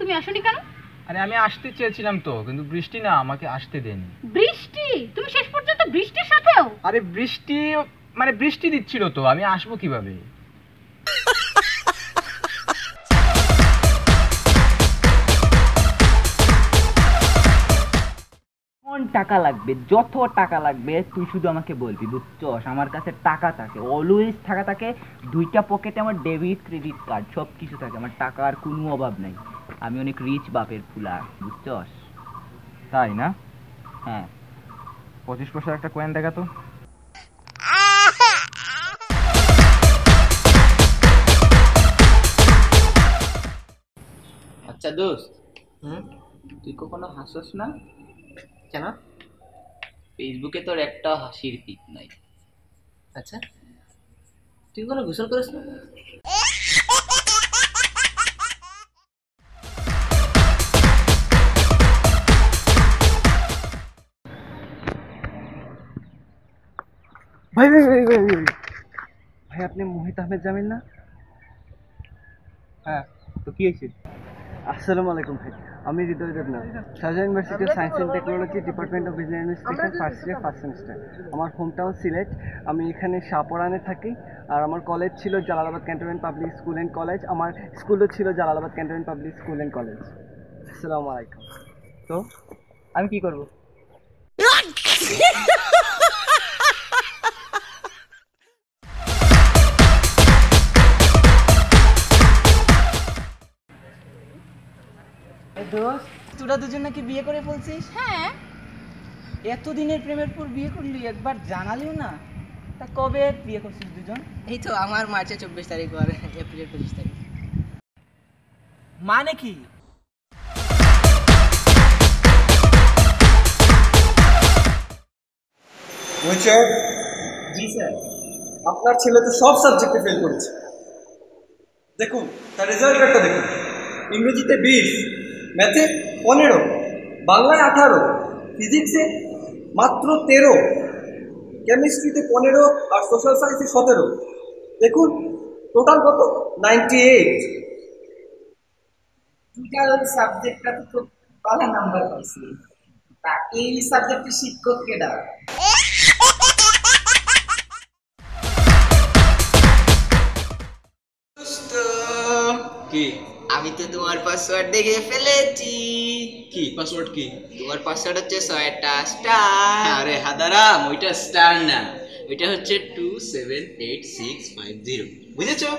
তুমি আসোনি কেন? আরে আমি আসতে চেয়েছিলাম তো, কিন্তু বৃষ্টি না আমাকে আসতে দেয়নি। বৃষ্টি? তুমি শেষ পর্যন্ত বৃষ্টির সাথেও? আরে বৃষ্টি মানে বৃষ্টি দিচ্ছিল তো, আমি আসবো কিভাবে? টাকা লাগবে, যত টাকা লাগবে তুই শুধু আমাকে বলবি, বুঝছস? আমার কাছে টাকা থাকে, অলওয়েজ টাকা থাকে। দুইটা পকেটে আমার ডেবিট ক্রেডিট কার্ড সব কিছু থাকে, আমার টাকার কোনো অভাব নাই। আমি অনেক রিচ বাপের ফুলা, বুঝছস? তাই না? হ্যাঁ। 25 পয়সার একটা কয়েন দেখা তো। আচ্ছা দোস্ত, তুই কখনো হাসস না কেন? ফেসবুকে? তোর একটা হাসির পিক নাই। আচ্ছা, তুই কোনো গোসল করিস না? ভাই ভাই ভাই ভাই ভাই ভাই, আপনি মোহিত আহমেদ জামিল না? হ্যাঁ, তো কি হয়েছে? আসসালামু আলাইকুম ভাই, আমি Hridoy Debnath, Shahjahan university of science and technology, department of business administration, first year first semester. আমার হোম টাউন সিলেট, আমি এখানে শাহপরানে থাকি। আর আমার কলেজ ছিল Jalalabad cantonment public school and college, আমার স্কুলও ছিল Jalalabad cantonment public school and college. আসসালামু আলাইকুম। তো আমি কি করব? দোস্ত, তোরা দুজন নাকি বিয়ে করে ফেলছিস? হ্যাঁ। এতদিনের প্রেমের পর বিয়ে করলি, একবার জানালিও না। তা কবে বিয়ে করছিস দুজন? এই তো আমার মার্চে 24 তারিখ আর এপ্রিলের 25 তারিখ। মানে কি? জি স্যার। আপনার ছেলে তো সব সাবজেক্টে ফেল করেছে। দেখুন তার রেজাল্ট কার্ডটা দেখুন। ইংরেজিতে 20, ম্যাথে 15, বাংলায় 18, ফিজিক্সে মাত্র 13, কেমিস্ট্রিতে 15 আর সোশ্যাল সায়েন্সে 17। দেখুন টোটাল কত? 98। টোটাল সাবজেক্টটা তো খুব ভালো নাম্বার পাইছি। তা এই সাবজেক্টের শিক্ষক কেডা? কি? আমি তো তোমার পাসওয়ার্ড দেখে ফেলেছি। কি পাসওয়ার্ড? কি তোমার পাসওয়ার্ড হচ্ছে 6টা স্টার। আরে হাদারাম, ওইটা স্টার না, ওইটা হচ্ছে 278650, বুঝেছো?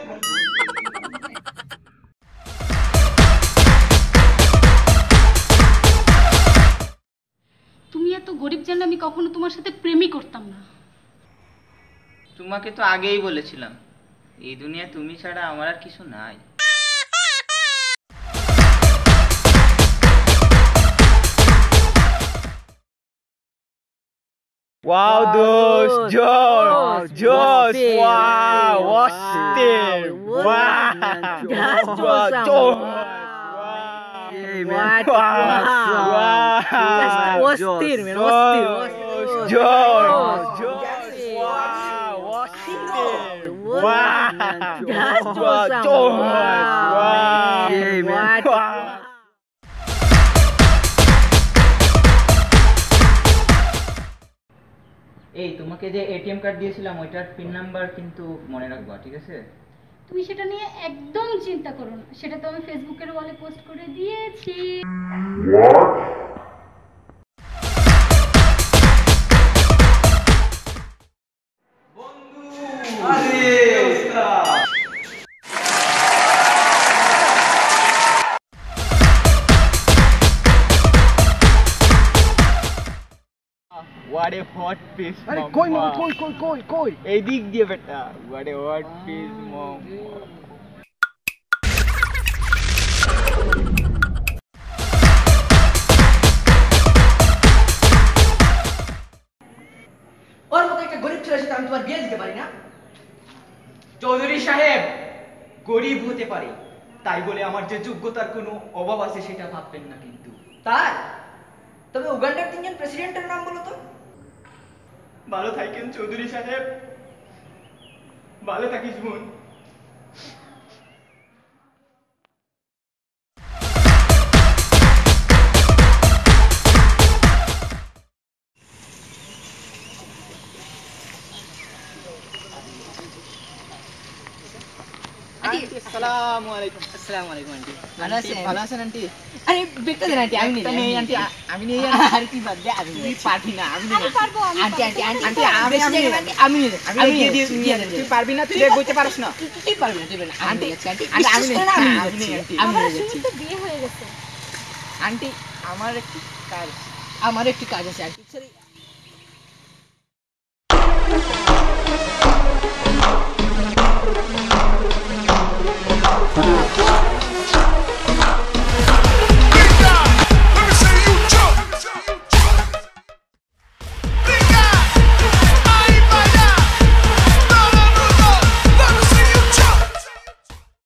তুমি এত গরিব জানলে আমি কখনো তোমার সাথে প্রেমই করতাম না। তোমাকে তো আগেই বলেছিলাম, এই দুনিয়া তুমি ছাড়া আমার আর কিছু নাই। Wow, those Josh, wow, Austin, এই তোমাকে যে এটিএম কার্ড দিয়েছিলাম ওইটার পিন নাম্বার কিন্তু মনে রাখবা, ঠিক আছে? তুমি সেটা নিয়ে একদম চিন্তা করো না, সেটা তো আমি ফেসবুকের ওয়ালে পোস্ট করে দিয়েছি। What a hot piece, আরে mama. কই মামা, কই কই কই কই? এই দিক দিয়ে বেটা, what a hot piece, mama. ওর মতো একটা গরিব ছেলের সাথে আমি তোমার বিয়ে দিতে পারি না। চৌধুরী সাহেব, গরিব হতে পারে, তাই বলে আমার যে যোগ্যতার কোনো অভাব আছে সেটা ভাববেন না কিন্তু। তাই? তবে উগান্ডার 3জন প্রেসিডেন্টের নাম বলো তো। ভালো থাকেন চৌধুরী সাহেব, ভালো থাকিস বোন। আসসালামু আলাইকুম। আসসালামু আলাইকুম আন্টি ভালো আন্টি, আছেন? ভালো আছেন আন্টি? আরে বেগটা দেন আন্টি আমি একটা নেই নেই আন্টি, আমি নেই আর কি বাদ দে আমি তুই পারবি না, আমি আমি পারবো আমি আন্টি আন্টি আন্টি আন্টি, আমি বেশি নিয়ে জায়গা নেব। আমি নিয়ে নেব, আমি আমি দিয়ে নিয়ে দিয়ে নেব, তুই পারবি না, তুই বইতে পারিস না। তুই পারবি না তুই পারবি না আমি আন্টি, নিয়ে যাচ্ছি আন্টি আন্টি, আমি বিশ্বাস নেই, করেন, আমি আমি নিয়ে নেই, যাচ্ছি আন্টি। আমি আমার নিয়ে যাচ্ছি আসলে তো বিয়ে হয়ে গেছে। আন্টি, আমার একটু কাজ। আমার একটু কাজ আছে আন্টি সরি